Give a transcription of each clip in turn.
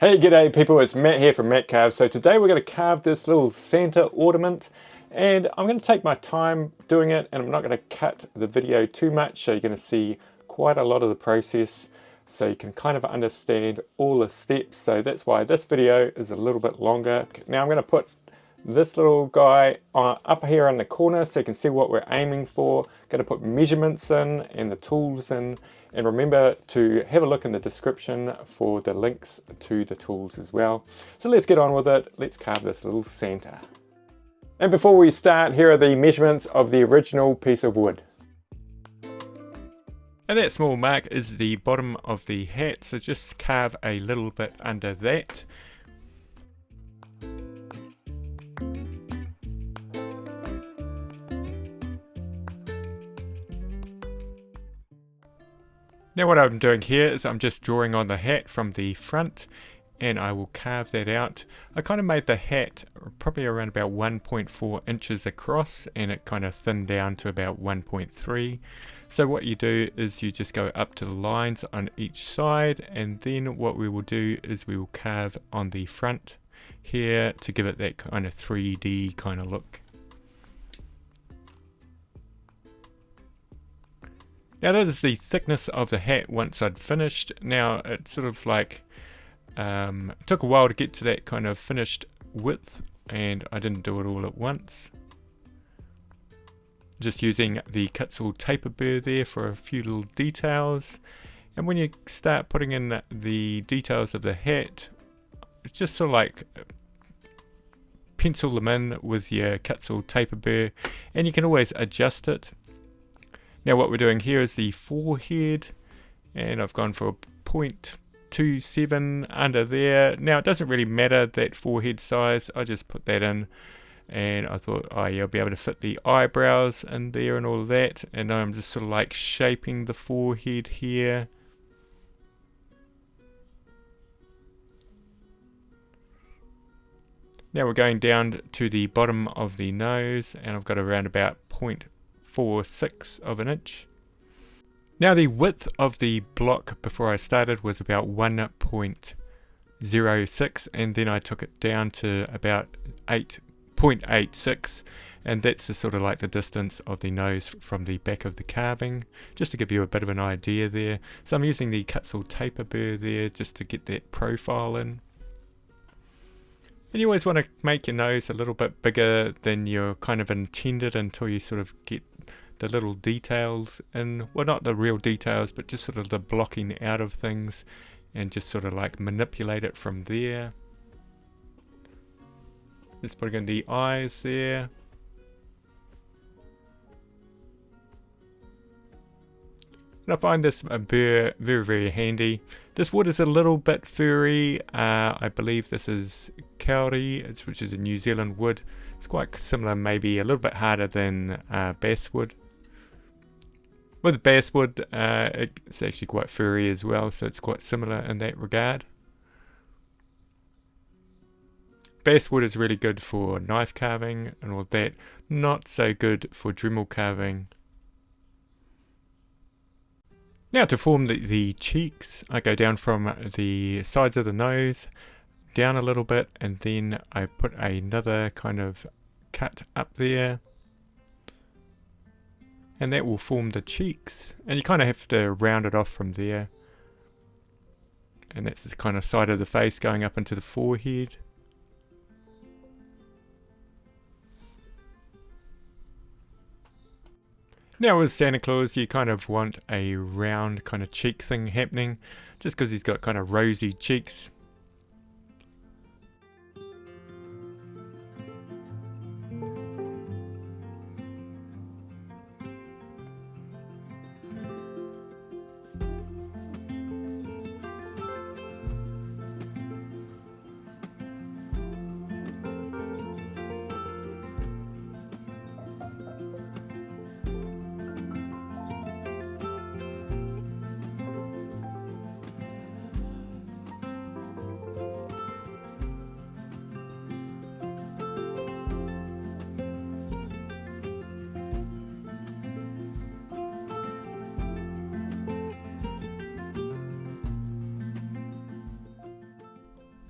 Hey, g'day people, it's Matt here from Matt Carves. So today we're going to carve this little Santa ornament, and I'm going to take my time doing it, and I'm not going to cut the video too much, so you're going to see quite a lot of the process so you can kind of understand all the steps. So that's why this video is a little bit longer. Now I'm going to put this little guy up here in the corner so you can see what we're aiming for. Going to put measurements in and the tools in, and remember to have a look in the description for the links to the tools as well. So let's get on with it. Let's carve this little Santa. And before we start, here are the measurements of the original piece of wood. And that small mark is the bottom of the hat, so just carve a little bit under that. Now what I'm doing here is I'm just drawing on the hat from the front, and I will carve that out. I kind of made the hat probably around about 1.4 inches across, and it kind of thinned down to about 1.3. So what you do is you just go up to the lines on each side, and then what we will do is we will carve on the front here to give it that kind of 3D kind of look. Now that is the thickness of the hat once I'd finished. Now it's sort of like, it took a while to get to that kind of finished width, and I didn't do it all at once. Just using the Kutzall taper burr there for a few little details. And when you start putting in the details of the hat, it's just sort of like pencil them in with your Kutzall taper burr, and you can always adjust it. Now what we're doing here is the forehead, and I've gone for 0.27 under there. Now it doesn't really matter that forehead size, I just put that in, and I thought, oh yeah, I'll be able to fit the eyebrows in there and all of that, and I'm just sort of like shaping the forehead here. Now we're going down to the bottom of the nose, and I've got around about 0.46 of an inch. Now the width of the block before I started was about 1.06, and then I took it down to about 0.86, and that's the sort of like the distance of the nose from the back of the carving, just to give you a bit of an idea there. So I'm using the Kutzall taper burr there just to get that profile in. And you always want to make your nose a little bit bigger than you're kind of intended until you sort of get the little details in. Well, not the real details, but just sort of the blocking out of things, and just sort of like manipulate it from there. Just putting in the eyes there. And I find this burr very, very handy. This wood is a little bit furry. I believe this is kauri, which is a New Zealand wood. It's quite similar, maybe a little bit harder than basswood. With basswood, it's actually quite furry as well, so it's quite similar in that regard. Basswood is really good for knife carving and all that. Not so good for Dremel carving. Now to form the cheeks, I go down from the sides of the nose, down a little bit, and then I put another kind of cut up there. And that will form the cheeks. And you kind of have to round it off from there. And that's the kind of side of the face going up into the forehead. Now with Santa Claus, you kind of want a round kind of cheek thing happening, just because he's got kind of rosy cheeks.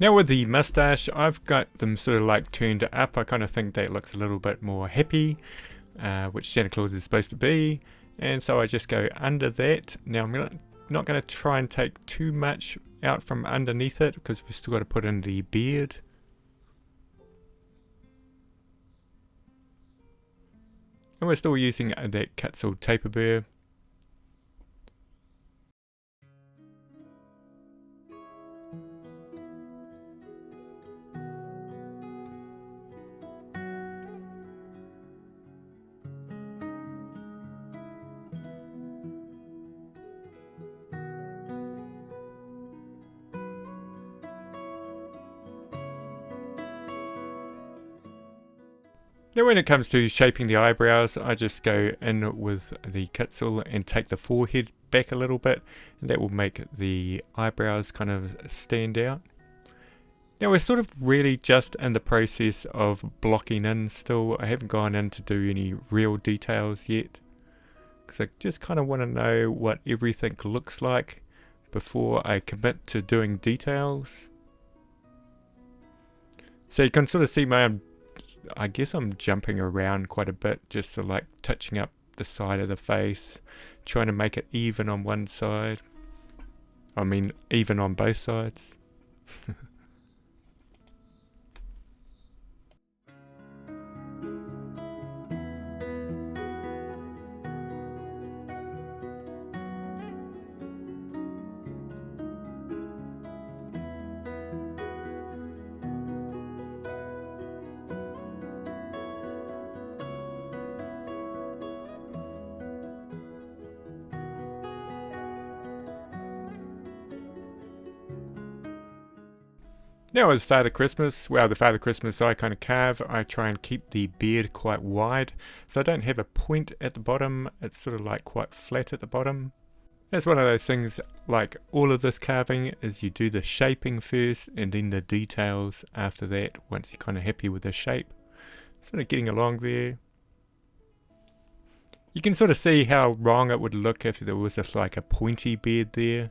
Now with the mustache, I've got them sort of like turned up. I kind of think that looks a little bit more happy, which Santa Claus is supposed to be. And so I just go under that. Now I'm not going to try and take too much out from underneath it because we've still got to put in the beard. And we're still using that Kutzall taper burr. Now when it comes to shaping the eyebrows, I just go in with the Kutzall and take the forehead back a little bit, and that will make the eyebrows kind of stand out. Now we're sort of really just in the process of blocking in still. I haven't gone in to do any real details yet, because I just kind of want to know what everything looks like before I commit to doing details. So you can sort of see I guess I'm jumping around quite a bit, just sort of like touching up the side of the face, trying to make it even on one side. I mean, even on both sides. Now as Father Christmas, well the Father Christmas I kind of carve, I try and keep the beard quite wide, so I don't have a point at the bottom, it's sort of like quite flat at the bottom. It's one of those things, like all of this carving is you do the shaping first and then the details after that once you're kind of happy with the shape. Sort of getting along there. You can sort of see how wrong it would look if there was just like a pointy beard there.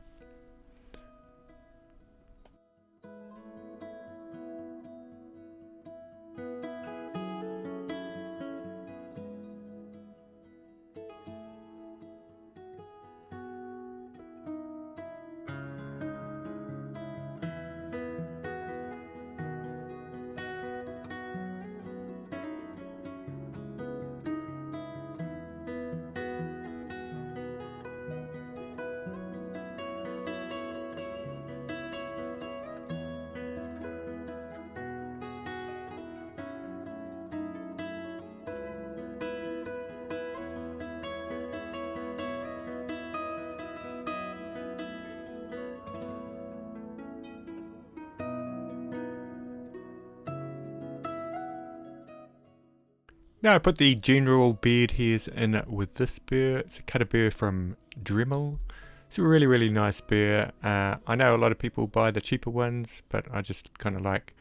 Now I put the general beard hairs in with this burr. It's a cut of burr from Dremel. It's a really nice burr. I know a lot of people buy the cheaper ones, but I just kind of like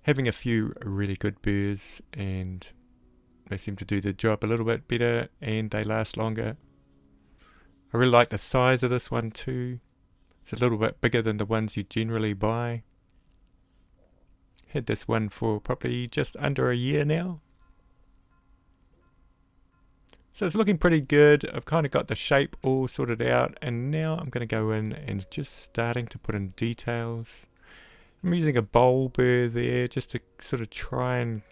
having a few really good burrs, and they seem to do the job a little bit better and they last longer. I really like the size of this one too. It's a little bit bigger than the ones you generally buy. Had this one for probably just under a year now. So it's looking pretty good. I've kind of got the shape all sorted out, and now I'm going to go in and just starting to put in details. I'm using a bowl burr there just to sort of try and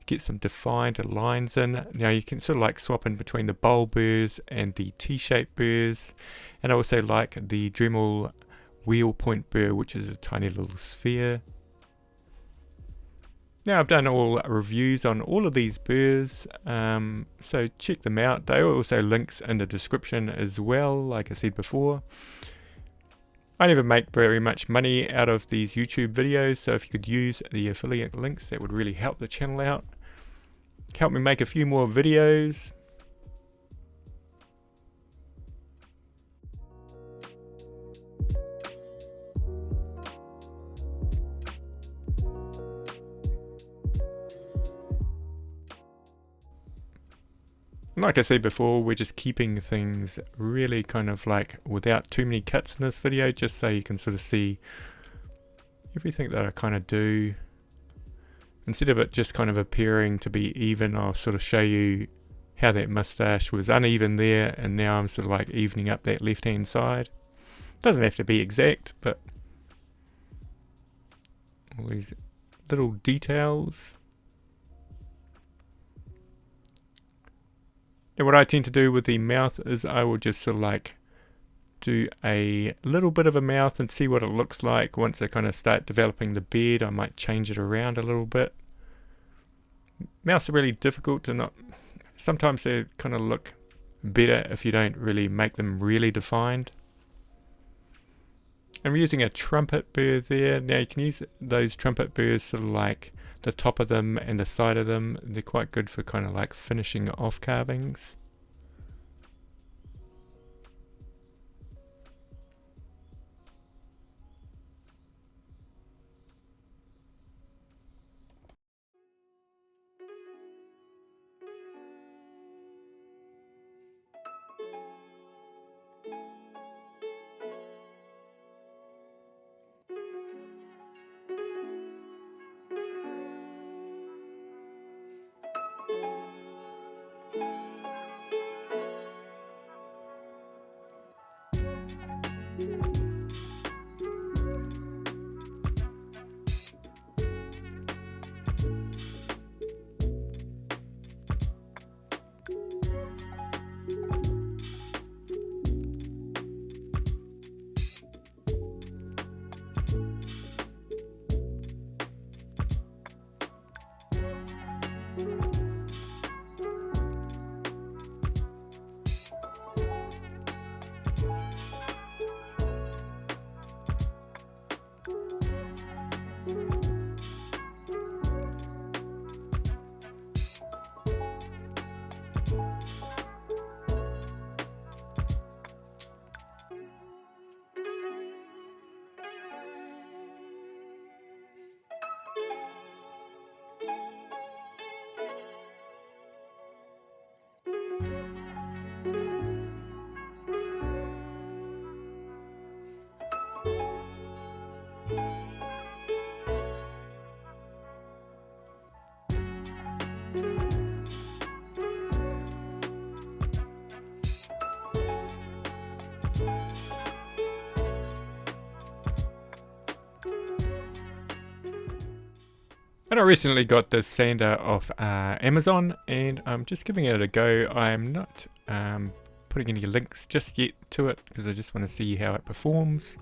get some defined lines in. Now you can sort of like swap in between the bowl burrs and the T-shaped burrs, and I also like the Dremel wheel point burr, which is a tiny little sphere. Now I've done all reviews on all of these burrs, so check them out. There are also links in the description as well, like I said before. I never make very much money out of these YouTube videos, so if you could use the affiliate links, that would really help the channel out. Help me make a few more videos. Like I said before, we're just keeping things really kind of like without too many cuts in this video, just so you can sort of see everything that I kind of do, instead of it just kind of appearing to be even, I'll sort of show you how that mustache was uneven there, and now I'm sort of like evening up that left hand side. Doesn't have to be exact, but all these little details. Now what I tend to do with the mouth is I will just sort of like do a little bit of a mouth and see what it looks like. Once I kind of start developing the beard, I might change it around a little bit. Mouths are really difficult to not, sometimes they kind of look better if you don't really make them really defined. I'm using a trumpet burr there. Now you can use those trumpet burrs sort of like the top of them and the side of them. They're quite good for kind of like finishing off carvings. And I recently got this sander off Amazon, and I'm just giving it a go. I'm not putting any links just yet to it because I just want to see how it performs.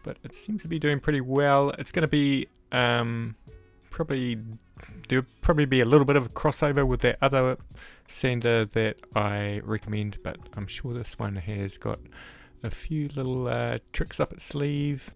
But it seems to be doing pretty well. It's going to be there'll probably be a little bit of a crossover with that other sander that I recommend, but I'm sure this one has got a few little tricks up its sleeve.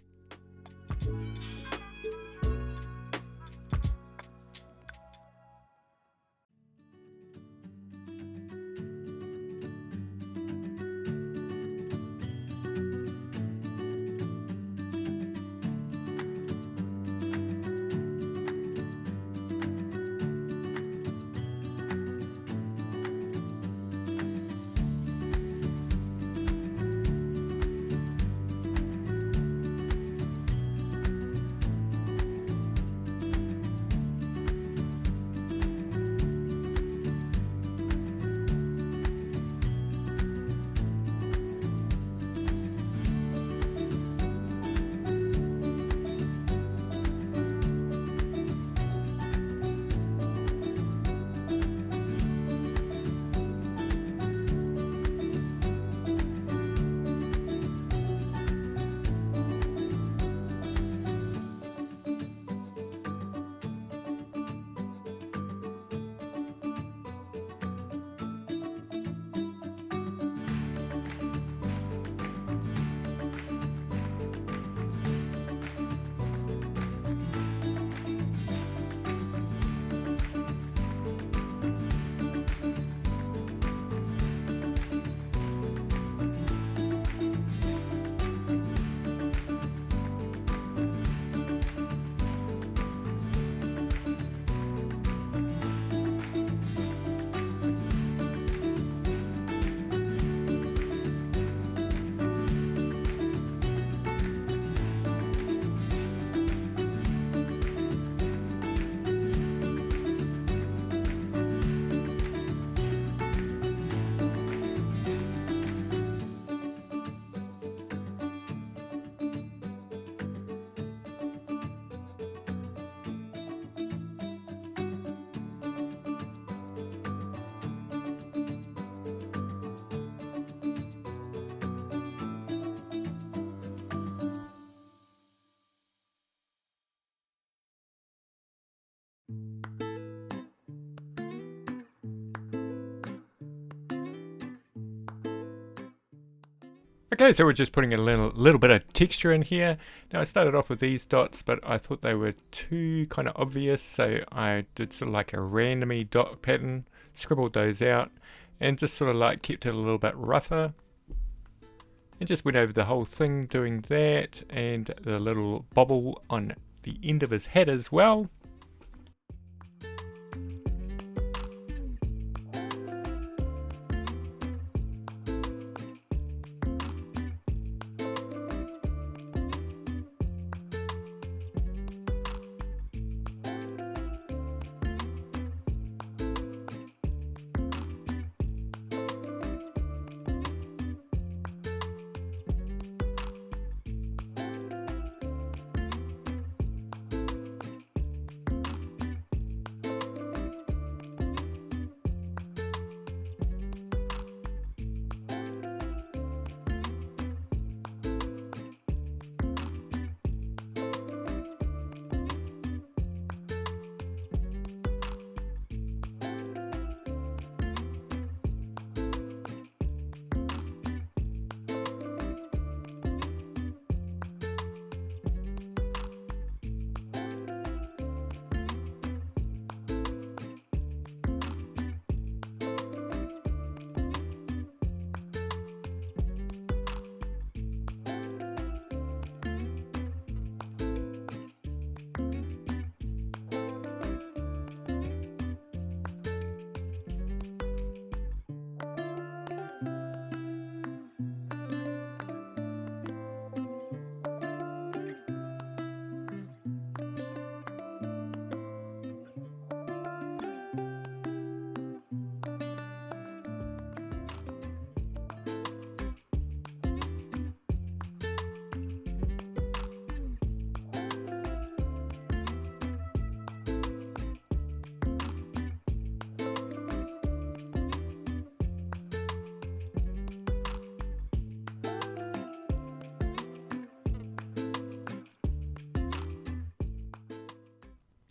Okay, so we're just putting a little bit of texture in here. Now I started off with these dots, but I thought they were too kind of obvious, so I did sort of like a randomy dot pattern, scribbled those out, and just sort of like kept it a little bit rougher. And just went over the whole thing doing that, and the little bobble on the end of his head as well.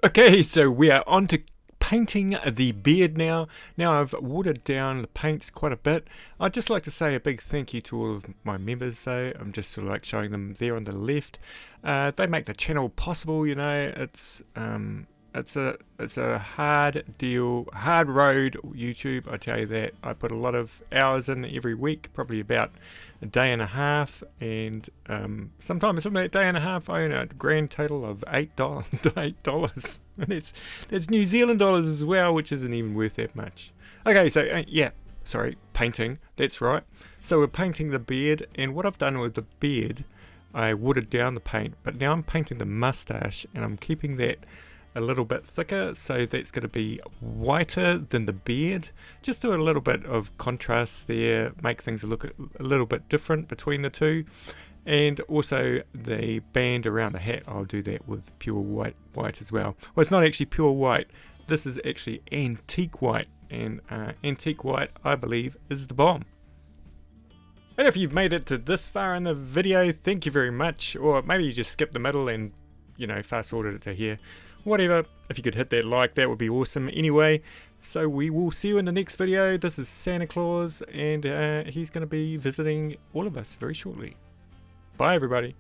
Okay, so we are on to painting the beard now. Now I've watered down the paints quite a bit. I'd just like to say a big thank you to all of my members though. I'm just sort of like showing them there on the left. They make the channel possible, you know. It's a hard deal, hard road, YouTube, I tell you that. I put a lot of hours in every week, probably about a day and a half, and sometimes from that day and a half I earn a grand total of $8. And that's New Zealand dollars as well, which isn't even worth that much. Okay, so yeah, sorry, painting, that's right. So we're painting the beard, and what I've done with the beard, I watered down the paint, but now I'm painting the mustache, and I'm keeping that a little bit thicker, so that's going to be whiter than the beard. Just do a little bit of contrast there, make things look a little bit different between the two. And also the band around the hat, I'll do that with pure white as well. Well, it's not actually pure white, this is actually antique white, and antique white, I believe, is the bomb. And if you've made it to this far in the video, thank you very much. Or maybe you just skipped the middle and, you know, fast forwarded it to here. Whatever, if you could hit that like, that would be awesome. Anyway, so we will see you in the next video. This is Santa Claus, and he's going to be visiting all of us very shortly. Bye everybody.